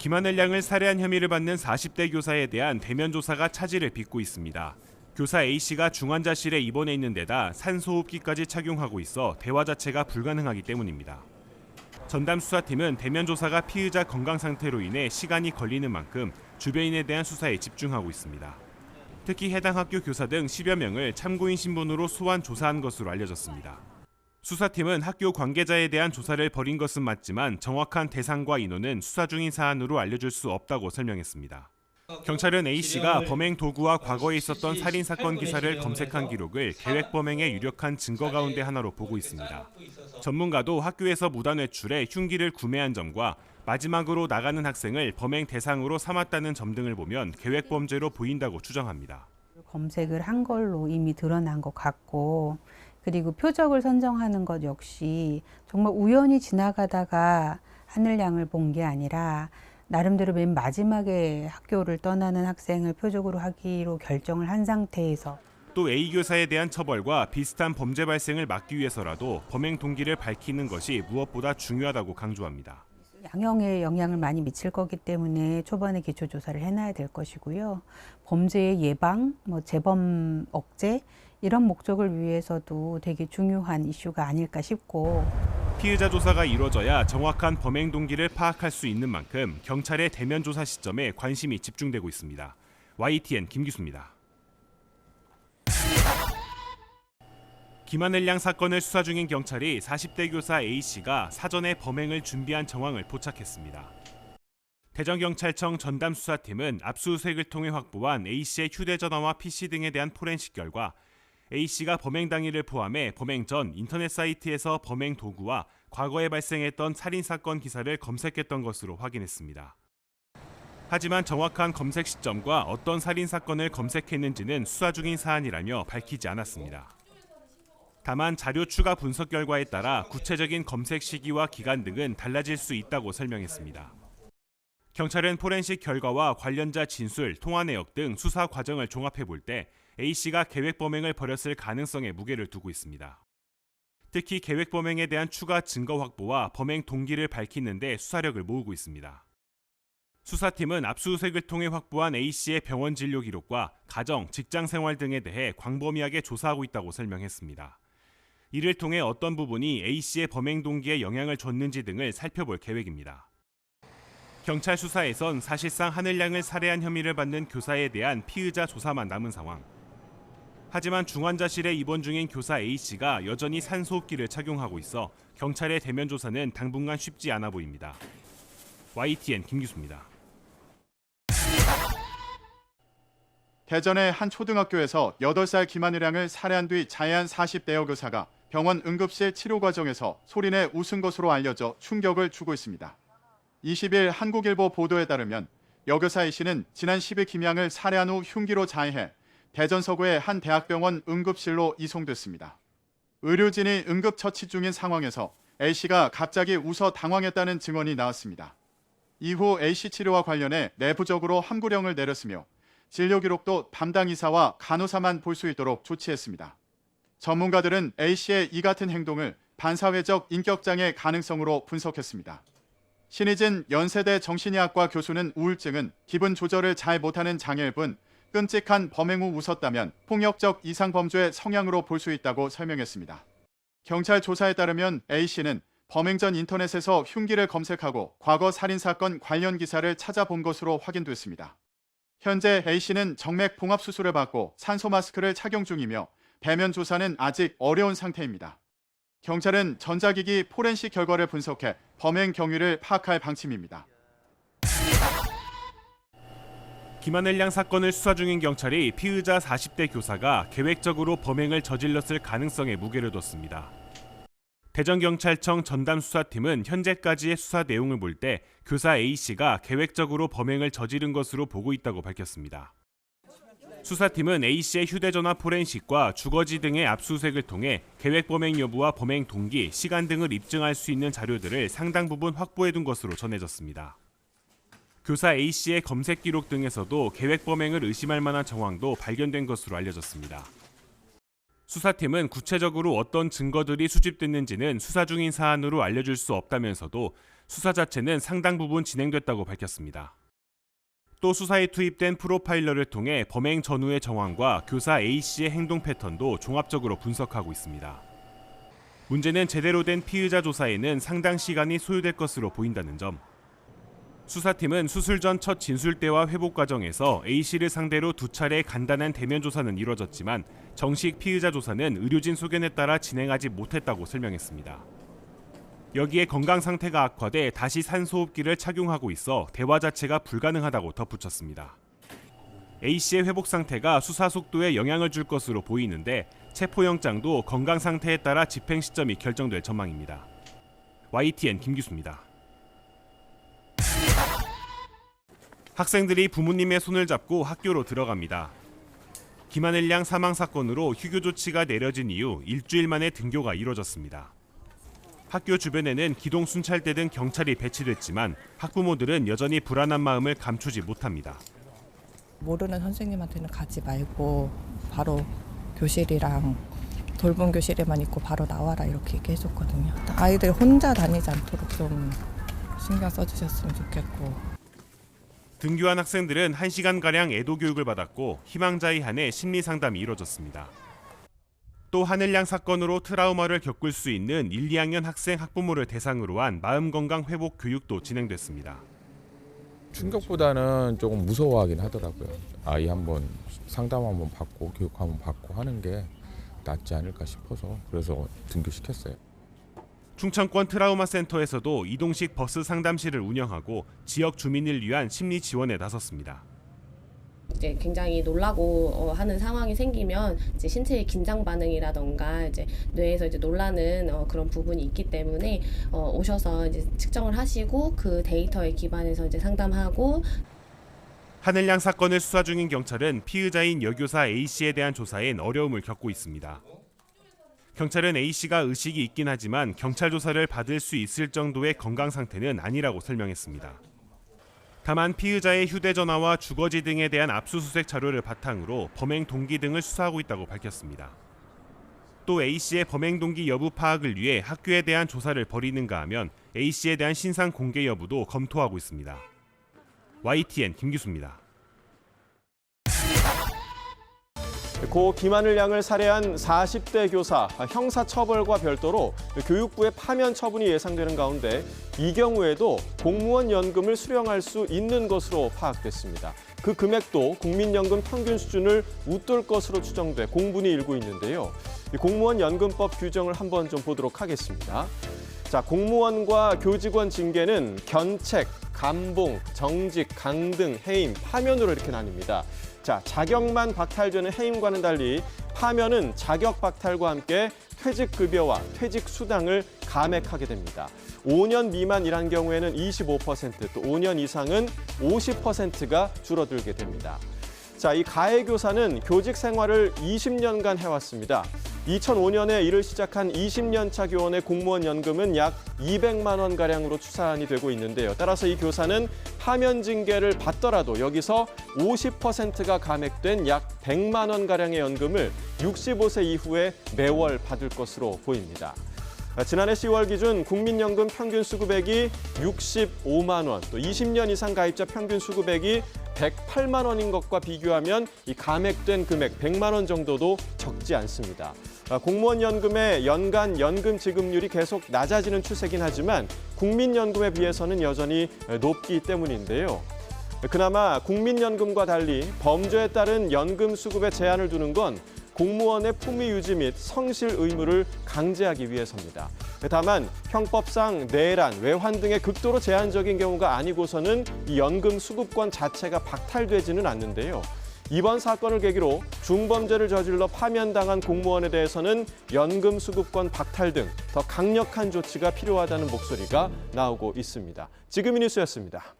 김하늘 양을 살해한 혐의를 받는 40대 교사에 대한 대면 조사가 차질을 빚고 있습니다. 교사 A씨가 중환자실에 입원해 있는 데다 산소호흡기까지 착용하고 있어 대화 자체가 불가능하기 때문입니다. 전담 수사팀은 대면 조사가 피의자 건강 상태로 인해 시간이 걸리는 만큼 주변인에 대한 수사에 집중하고 있습니다. 특히 해당 학교 교사 등 10여 명을 참고인 신분으로 소환 조사한 것으로 알려졌습니다. 수사팀은 학교 관계자에 대한 조사를 벌인 것은 맞지만 정확한 대상과 인원은 수사 중인 사안으로 알려줄 수 없다고 설명했습니다. 경찰은 A씨가 범행 도구와 과거에 있었던 살인사건 기사를 검색한 기록을 계획 범행의 유력한 증거 가운데 하나로 보고 있습니다. 전문가도 학교에서 무단 외출해 흉기를 구매한 점과 마지막으로 나가는 학생을 범행 대상으로 삼았다는 점 등을 보면 계획 범죄로 보인다고 추정합니다. 검색을 한 걸로 이미 드러난 것 같고, 그리고 표적을 선정하는 것 역시 정말 우연히 지나가다가 하늘 양을 본 게 아니라 나름대로 맨 마지막에 학교를 떠나는 학생을 표적으로 하기로 결정을 한 상태에서 또 A 교사에 대한 처벌과 비슷한 범죄 발생을 막기 위해서라도 범행 동기를 밝히는 것이 무엇보다 중요하다고 강조합니다. 양형에 영향을 많이 미칠 거기 때문에 초반에 기초조사를 해놔야 될 것이고요. 범죄의 예방, 재범 억제 이런 목적을 위해서도 되게 중요한 이슈가 아닐까 싶고, 피의자 조사가 이루어져야 정확한 범행 동기를 파악할 수 있는 만큼 경찰의 대면 조사 시점에 관심이 집중되고 있습니다. YTN 김기수입니다. 김하늘 양 사건을 수사 중인 경찰이 40대 교사 A씨가 사전에 범행을 준비한 정황을 포착했습니다. 대전경찰청 전담수사팀은 압수수색을 통해 확보한 A씨의 휴대전화와 PC 등에 대한 포렌식 결과 A씨가 범행 당일을 포함해 범행 전 인터넷 사이트에서 범행 도구와 과거에 발생했던 살인사건 기사를 검색했던 것으로 확인했습니다. 하지만 정확한 검색 시점과 어떤 살인사건을 검색했는지는 수사 중인 사안이라며 밝히지 않았습니다. 다만 자료 추가 분석 결과에 따라 구체적인 검색 시기와 기간 등은 달라질 수 있다고 설명했습니다. 경찰은 포렌식 결과와 관련자 진술, 통화 내역 등 수사 과정을 종합해 볼 때 A씨가 계획 범행을 벌였을 가능성에 무게를 두고 있습니다. 특히 계획 범행에 대한 추가 증거 확보와 범행 동기를 밝히는 데 수사력을 모으고 있습니다. 수사팀은 압수수색을 통해 확보한 A씨의 병원 진료 기록과 가정, 직장 생활 등에 대해 광범위하게 조사하고 있다고 설명했습니다. 이를 통해 어떤 부분이 A씨의 범행 동기에 영향을 줬는지 등을 살펴볼 계획입니다. 경찰 수사에선 사실상 하늘 양을 살해한 혐의를 받는 교사에 대한 피의자 조사만 남은 상황. 하지만 중환자실에 입원 중인 교사 A씨가 여전히 산소호흡기를 착용하고 있어 경찰의 대면 조사는 당분간 쉽지 않아 보입니다. YTN 김기수입니다. 대전의 한 초등학교에서 8살 김하늘 양을 살해한 뒤 자해한 40대 여교사가 병원 응급실 치료 과정에서 소리내 웃은 것으로 알려져 충격을 주고 있습니다. 20일 한국일보 보도에 따르면 여교사 A씨는 지난 10일 김 양을 살해한 후 흉기로 자해해 대전 서구의 한 대학병원 응급실로 이송됐습니다. 의료진이 응급처치 중인 상황에서 A씨가 갑자기 웃어 당황했다는 증언이 나왔습니다. 이후 A씨 치료와 관련해 내부적으로 함구령을 내렸으며 진료 기록도 담당 의사와 간호사만 볼 수 있도록 조치했습니다. 전문가들은 A씨의 이 같은 행동을 반사회적 인격장애 가능성으로 분석했습니다. 신희진 연세대 정신의학과 교수는 우울증은 기분 조절을 잘 못하는 장애일 뿐 끔찍한 범행 후 웃었다면 폭력적 이상범죄의 성향으로 볼 수 있다고 설명했습니다. 경찰 조사에 따르면 A씨는 범행 전 인터넷에서 흉기를 검색하고 과거 살인사건 관련 기사를 찾아본 것으로 확인됐습니다. 현재 A씨는 정맥 봉합 수술을 받고 산소 마스크를 착용 중이며 대면 조사는 아직 어려운 상태입니다. 경찰은 전자기기 포렌식 결과를 분석해 범행 경위를 파악할 방침입니다. 김하늘 양 사건을 수사 중인 경찰이 피의자 40대 교사가 계획적으로 범행을 저질렀을 가능성에 무게를 뒀습니다. 대전경찰청 전담수사팀은 현재까지의 수사 내용을 볼 때 교사 A씨가 계획적으로 범행을 저지른 것으로 보고 있다고 밝혔습니다. 수사팀은 A씨의 휴대전화 포렌식과 주거지 등의 압수수색을 통해 계획 범행 여부와 범행 동기, 시간 등을 입증할 수 있는 자료들을 상당 부분 확보해둔 것으로 전해졌습니다. 교사 A씨의 검색 기록 등에서도 계획 범행을 의심할 만한 정황도 발견된 것으로 알려졌습니다. 수사팀은 구체적으로 어떤 증거들이 수집됐는지는 수사 중인 사안으로 알려줄 수 없다면서도 수사 자체는 상당 부분 진행됐다고 밝혔습니다. 또 수사에 투입된 프로파일러를 통해 범행 전후의 정황과 교사 A씨의 행동 패턴도 종합적으로 분석하고 있습니다. 문제는 제대로 된 피의자 조사에는 상당 시간이 소요될 것으로 보인다는 점. 수사팀은 수술 전 첫 진술 때와 회복 과정에서 A씨를 상대로 2차례 간단한 대면 조사는 이뤄졌지만 정식 피의자 조사는 의료진 소견에 따라 진행하지 못했다고 설명했습니다. 여기에 건강 상태가 악화돼 다시 산소호흡기를 착용하고 있어 대화 자체가 불가능하다고 덧붙였습니다. A씨의 회복 상태가 수사 속도에 영향을 줄 것으로 보이는데 체포영장도 건강 상태에 따라 집행 시점이 결정될 전망입니다. YTN 김기수입니다. 학생들이 부모님의 손을 잡고 학교로 들어갑니다. 김하늘 양 사망 사건으로 휴교 조치가 내려진 이후 일주일 만에 등교가 이뤄졌습니다. 학교 주변에는 기동 순찰대 등 경찰이 배치됐지만 학부모들은 여전히 불안한 마음을 감추지 못합니다. 모르는 선생님한테는 가지 말고 바로 교실이랑 돌봄 교실에만 있고 바로 나와라 이렇게 얘기해줬거든요. 아이들 혼자 다니지 않도록 좀 신경 써주셨으면 좋겠고. 등교한 학생들은 1시간가량 애도 교육을 받았고 희망자에 한해 심리 상담이 이뤄졌습니다. 또 하늘양 사건으로 트라우마를 겪을 수 있는 1, 2학년 학생 학부모를 대상으로 한 마음건강 회복 교육도 진행됐습니다. 충격보다는 조금 무서워하긴 하더라고요. 아이 한번 상담 한번 받고 교육 한번 받고 하는 게 낫지 않을까 싶어서 그래서 등교시켰어요. 충청권 트라우마 센터에서도 이동식 버스 상담실을 운영하고 지역 주민을 위한 심리 지원에 나섰습니다. 이제 굉장히 놀라고 하는 상황이 생기면 이제 신체의 긴장 반응이라던가 이제 뇌에서 이제 놀라는 그런 부분이 있기 때문에 오셔서 이제 측정을 하시고 그 데이터에 기반해서 이제 상담하고. 하늘양 사건을 수사 중인 경찰은 피의자인 여교사 A씨에 대한 조사엔 어려움을 겪고 있습니다. 경찰은 A씨가 의식이 있긴 하지만 경찰 조사를 받을 수 있을 정도의 건강 상태는 아니라고 설명했습니다. 다만 피의자의 휴대전화와 주거지 등에 대한 압수수색 자료를 바탕으로 범행 동기 등을 수사하고 있다고 밝혔습니다. 또 A씨의 범행 동기 여부 파악을 위해 학교에 대한 조사를 벌이는가 하면 A씨에 대한 신상 공개 여부도 검토하고 있습니다. YTN 김기수입니다. 고 김하늘 양을 살해한 40대 교사 형사처벌과 별도로 교육부의 파면 처분이 예상되는 가운데 이 경우에도 공무원 연금을 수령할 수 있는 것으로 파악됐습니다. 그 금액도 국민연금 평균 수준을 웃돌 것으로 추정돼 공분이 일고 있는데요. 공무원 연금법 규정을 한번 좀 보도록 하겠습니다. 자, 공무원과 교직원 징계는 견책, 감봉, 정직, 강등, 해임, 파면으로 이렇게 나뉩니다. 자, 자격만 박탈되는 해임과는 달리 파면은 자격 박탈과 함께 퇴직급여와 퇴직수당을 감액하게 됩니다. 5년 미만 일한 경우에는 25%, 또 5년 이상은 50%가 줄어들게 됩니다. 자, 이 가해교사는 교직 생활을 20년간 해왔습니다. 2005년에 일을 시작한 20년 차 교원의 공무원 연금은 약 200만 원가량으로 추산이 되고 있는데요. 따라서 이 교사는 파면 징계를 받더라도 여기서 50%가 감액된 약 100만 원가량의 연금을 65세 이후에 매월 받을 것으로 보입니다. 지난해 10월 기준 국민연금 평균 수급액이 65만 원, 또 20년 이상 가입자 평균 수급액이 108만 원인 것과 비교하면 이 감액된 금액 100만 원 정도도 적지 않습니다. 공무원 연금의 연간 연금 지급률이 계속 낮아지는 추세긴 하지만 국민연금에 비해서는 여전히 높기 때문인데요. 그나마 국민연금과 달리 범죄에 따른 연금 수급에 제한을 두는 건 공무원의 품위 유지 및 성실 의무를 강제하기 위해서입니다. 다만 형법상 내란, 외환 등의 극도로 제한적인 경우가 아니고서는 이 연금 수급권 자체가 박탈되지는 않는데요. 이번 사건을 계기로 중범죄를 저질러 파면당한 공무원에 대해서는 연금 수급권 박탈 등 더 강력한 조치가 필요하다는 목소리가 나오고 있습니다. 지금 이 뉴스였습니다.